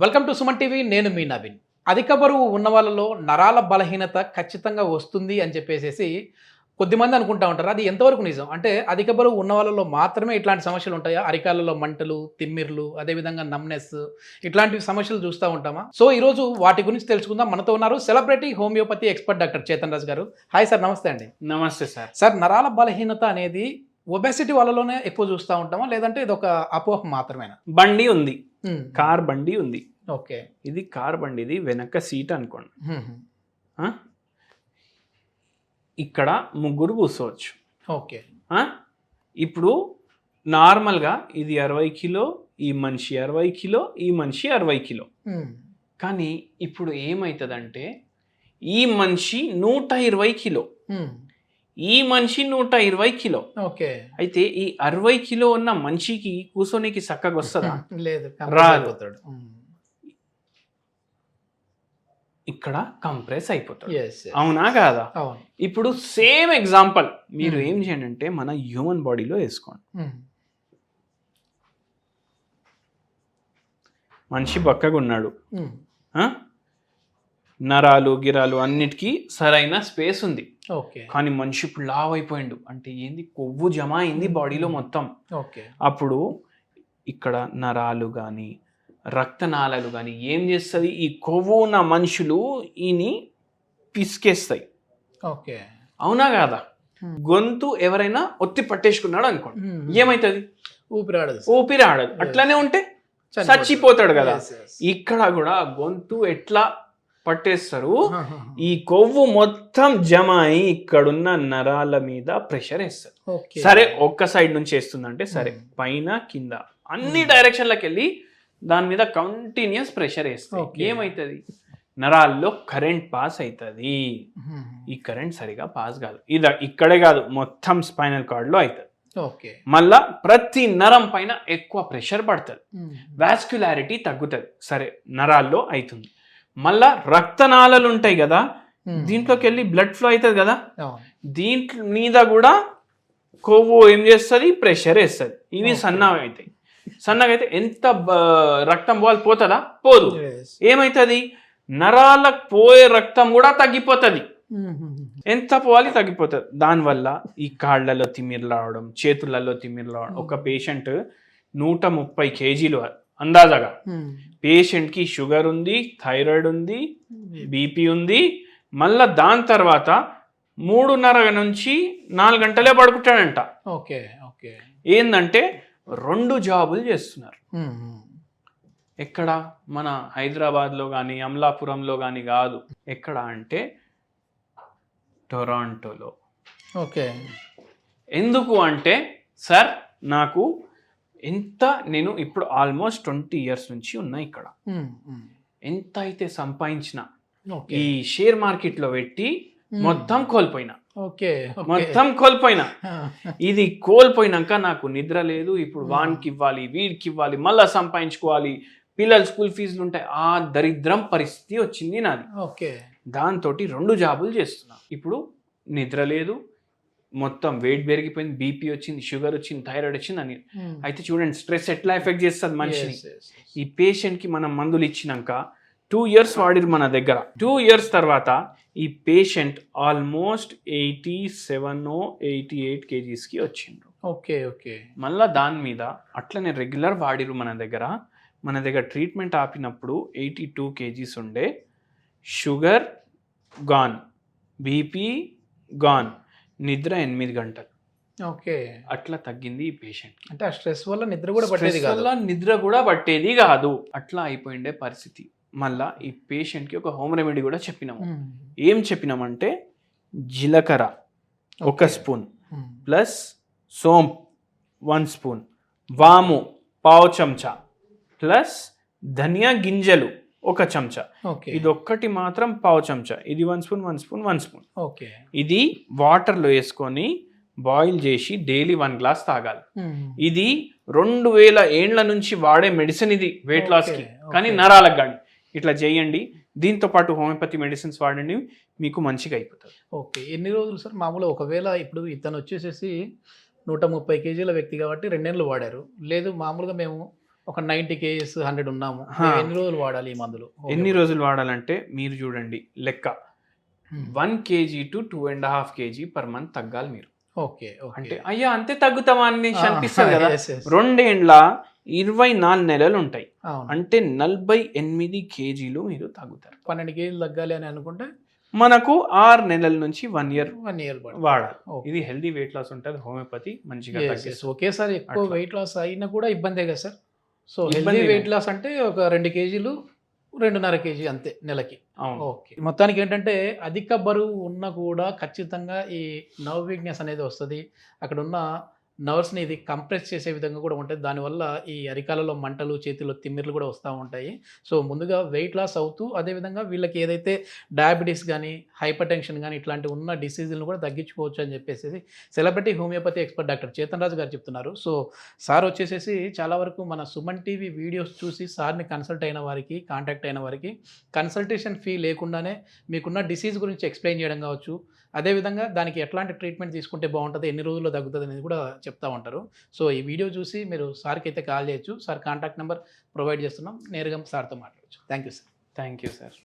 Welcome to Suman TV. నేను మీ నవీన్. అధిక బరువు ఉన్న వాళ్ళలో నరాల బలహీనత ఖచ్చితంగా వస్తుంది అని చెప్పేసి కొద్దిమంది అనుకుంటా ఉంటారు. అది ఎంతవరకు నిజం? అంటే అధిక బరువు ఉన్న వాళ్ళలో మాత్రమే ఇట్లాంటి సమస్యలు ఉంటాయా? అరికాళ్ళలో మంటలు, తిమ్మిర్లు, అదేవిధంగా నమ్నెస్ ఇట్లాంటి సమస్యలు చూస్తూ ఉంటామా? సో ఈరోజు వాటి గురించి తెలుసుకుందాం. మనతో ఉన్నారు celebrity homeopathy expert doctor Chetan Raj గారు. హాయ్ సార్, నమస్తే అండి. నమస్తే సార్. సార్, నరాల బలహీనత అనేది ఒబెసిటీ వాళ్ళలోనే ఎక్కువ చూస్తూ ఉంటామా, లేదంటే ఇది ఒక అపోహ మాత్రమేనా? బండి ఉంది, కార్ బండి ఉంది. ఓకే, ఇది కార్ బండి, ఇది వెనక సీట్ అనుకోండి. ఇక్కడ ముగ్గురు కూర్చోవచ్చు. ఓకే, ఇప్పుడు నార్మల్గా ఇది 60 కిలో, ఈ మనిషి 60 కిలో, ఈ మనిషి 60 కిలో. కానీ ఇప్పుడు ఏమవుతుందంటే ఈ మనిషి 120 కిలో, ఈ మనిషి 120 కిలో. ఓకే, అయితే ఈ 60 కిలో ఉన్న మనిషికి కూర్చోనికి చక్కగా వస్తుందా? లేదు, రాదు. ఇక్కడ కంప్రెస్ అయిపోతాడు. అవునా కాదా? ఇప్పుడు సేమ్ ఎగ్జాంపుల్ మీరు ఏం చేయండి అంటే మన హ్యూమన్ బాడీలో వేసుకోండి. మనిషి బక్కగా ఉన్నాడు, నరాలు గిరాలు అన్నిటికీ సరైన స్పేస్ ఉంది. కానీ మనిషి ఇప్పుడు లావ్ అయిపోయిండు అంటే ఏంది, కొవ్వు జమ అయింది బాడీలో మొత్తం. అప్పుడు ఇక్కడ నరాలు కానీ రక్తనాళాలు కానీ ఏం చేస్తుంది, ఈ కొవ్వు ఉన్న మనుషులు ఈయన్ని పిసికేస్తాయి. అవునా కాదా? గొంతు ఎవరైనా ఒత్తి పట్టేసుకున్నాడు అనుకోండి, ఏమైతుంది? ఊపిరి ఆడదు. అట్లానే ఉంటే చచ్చిపోతాడు కదా. ఇక్కడ కూడా గొంతు ఎట్లా పట్టేస్తారు, ఈ కొవ్వు మొత్తం జమ అయి ఇక్కడున్న నరాల మీద ప్రెషర్ వేస్తారు. సరే, ఒక్క సైడ్ నుంచి వేస్తుందంటే సరే, పైన కింద అన్ని డైరెక్షన్లకు వెళ్ళి దాని మీద కంటిన్యూస్ ప్రెషర్ వేస్తాయి. ఏమవుతుంది, నరాల్లో కరెంట్ పాస్ అవుతుంది. ఈ కరెంట్ సరిగా పాస్ కాదు, ఇది ఇక్కడే కాదు మొత్తం స్పైనల్ కార్డ్ లో అవుతుంది. మళ్ళా ప్రతి నరం పైన ఎక్కువ ప్రెషర్ పడుతుంది, వాస్క్యులారిటీ తగ్గుతుంది. సరే, నరాల్లో అవుతుంది. మళ్ళా రక్తనాళాలు ఉంటాయి కదా, దీంట్లోకి వెళ్ళి బ్లడ్ ఫ్లో అవుతుంది కదా, దీంట్లో మీద కూడా కొవ్వు ఏం చేస్తుంది, ప్రెషర్ వేస్తుంది. ఇవి సన్నగా అవుతాయి. సన్నగా అయితే ఎంత రక్తం పోతుందా? పోదు. ఏమవుతుంది, నరాలకు పోయే రక్తం కూడా తగ్గిపోతుంది. ఎంత పోవాలి, తగ్గిపోతుంది. దానివల్ల ఈ కాళ్ళలో తిమ్మిర్లు రావడం, చేతులలో తిమ్మిర్లు రావడం. ఒక పేషెంట్ 130 కేజీలు అందాజగా, పేషెంట్కి షుగర్ ఉంది, థైరాయిడ్ ఉంది, బీపీ ఉంది. మళ్ళా దాని తర్వాత 3:30 నుంచి 4 గంటలే పడుకుంటాడంట. ఏందంటే 2 జాబులు చేస్తున్నారు. ఎక్కడ, మన హైదరాబాద్లో కానీ అమలాపురంలో కానీ కాదు. ఎక్కడ అంటే టొరాంటోలో. ఎందుకు అంటే, సార్ నాకు నేను ఇప్పుడు ఆల్మోస్ట్ 20 years నుంచి ఉన్నా ఇక్కడ. ఎంత అయితే సంపాదించిన ఈ షేర్ మార్కెట్ లో పెట్టి మొత్తం కోల్పోయినా. ఇది కోల్పోయినాక నాకు నిద్ర లేదు. ఇప్పుడు వానికి ఇవ్వాలి, వీడికి ఇవ్వాలి, మళ్ళా సంపాదించుకోవాలి, పిల్లలు స్కూల్ ఫీజులు ఉంటాయి. ఆ దరిద్రం పరిస్థితి వచ్చింది నాది. దాంతో 2 జాబులు చేస్తున్నా. ఇప్పుడు నిద్ర లేదు, మొత్తం వెయిట్ పెరిగిపోయింది, బీపీ వచ్చింది, షుగర్ వచ్చింది, థైరాయిడ్ వచ్చింది అని. అయితే చూడండి, స్ట్రెస్ ఎట్లా ఎఫెక్ట్ చేస్తుంది మనిషిని. ఈ పేషెంట్కి మనం మందులు ఇచ్చినాక 2 years వాడిరు మన దగ్గర. 2 years తర్వాత ఈ పేషెంట్ ఆల్మోస్ట్ 87-88 kgsకి వచ్చిండ్రు. మళ్ళా దాని మీద అట్లనే రెగ్యులర్ వాడిరు మన దగ్గర ట్రీట్మెంట్ ఆపినప్పుడు 82 kgs ఉండే. షుగర్ గాన్, బీపీ గాన్, నిద్ర 8 గంటలు. అట్లా తగ్గింది ఈ పేషెంట్. అంటే ఆ స్ట్రెస్ వల్ల నిద్ర కూడా పట్టేది కాదు. అట్లా అయిపోయిండే పరిస్థితి. మళ్ళా ఈ పేషెంట్కి ఒక హోమ్ రెమెడీ కూడా చెప్పినాము. ఏం చెప్పినామంటే, జీలకర్ర 1 స్పూన్ ప్లస్ సోంపు 1 స్పూన్, వాము 1/2 చెంచా ప్లస్ ధనియా గింజలు 1 చెంచా. ఇది ఒక్కటి మాత్రం 1/2 చెంచా. ఇది 1 స్పూన్ 1 స్పూన్ 1 స్పూన్. ఇది వాటర్లో వేసుకొని బాయిల్ చేసి డైలీ 1 గ్లాస్ తాగాలి. ఇది 2000 ఏండ్ల నుంచి వాడే మెడిసిన్ ఇది, వెయిట్ లాస్కి, కానీ నరాలకు కానీ. ఇట్లా చేయండి. దీంతో పాటు హోమియోపతి మెడిసిన్స్ వాడండి, మీకు మంచిగా అయిపోతుంది. ఎన్ని రోజులు సార్ మామూలుగా? ఒకవేళ ఇప్పుడు ఇతను వచ్చేసేసి 130 kgs వ్యక్తి కాబట్టి 2 నెలలు వాడారు, లేదు మామూలుగా మేము ఒక 90 కేజీస్ 100 ఉన్నాము, ఎన్ని రోజులు వాడాలి ఈ మందులు? ఎన్ని రోజులు వాడాలంటే మీరు చూడండి లెక్క 1 kg to 2.5 kg per month తగ్గాలి మీరు. ఓకే, అంటే అయ్యా అంతే తగ్గుతామా అని అనిపిస్తుంది కదా. 2 ఏండ్ల 24 నెలలు ఉంటాయి అంటే 48 kgలు మీరు తగ్గుతారు. 12 కేజీలు తగ్గాలి అని అనుకుంటే మనకు 6 నెలల నుంచి 1 year వాడాలి. Okay. ఇది హెల్దీ వెయిట్ లాస్ ఉంటుంది, హోమియోపతి మంచిగా తగ్గిస్తుంది. ఒకేసారి ఎక్కువ వెయిట్ లాస్ అయినా కూడా ఇబ్బందే కదా సార్. సో హెల్దీ ఇబ్బందినే. వెయిట్ లాస్ అంటే ఒక 2 కేజీలు 2.5 కేజీ అంతే నెలకి. అవును. ఓకే, మొత్తానికి ఏంటంటే అధిక బరువు ఉన్నా కూడా ఖచ్చితంగా ఈ నర్వ్ వీక్నెస్ అనేది వస్తుంది. అక్కడ ఉన్న నర్వ్స్ని ఇది కంప్రెస్ చేసే విధంగా కూడా ఉంటుంది. దానివల్ల ఈ అరికాలలో మంటలు, చేతిలో తిమ్మిర్లు కూడా వస్తూ ఉంటాయి. సో ముందుగా వెయిట్ లాస్ అవుతూ అదేవిధంగా వీళ్ళకి ఏదైతే డయాబెటీస్ కానీ హైపర్ టెన్షన్ కానీ ఇట్లాంటి ఉన్న డిసీజులను కూడా తగ్గించుకోవచ్చు అని చెప్పేసి celebrity homeopathy expert doctor Chetan Raju గారు చెప్తున్నారు. సో సార్ వచ్చేసేసి చాలా వరకు మన సుమన్ టీవీ వీడియోస్ చూసి సార్ని కన్సల్ట్ అయిన వారికి, కాంటాక్ట్ అయిన వారికి కన్సల్టేషన్ ఫీ లేకుండానే మీకున్న డిసీజ్ గురించి ఎక్స్ప్లెయిన్ చేయడం కావచ్చు, అదేవిధంగా దానికి ఎట్లాంటి ట్రీట్మెంట్ తీసుకుంటే బాగుంటుంది, ఎన్ని రోజుల్లో తగ్గుతుంది అనేది కూడా చెప్తా ఉంటారు. సో ఈ వీడియో చూసి మీరు సార్కి అయితే కాల్ చేయొచ్చు. సార్ కాంటాక్ట్ నెంబర్ ప్రొవైడ్ చేస్తున్నాం, నేరుగా సార్తో మాట్లాడచ్చు. Thank you sir. Thank you sir.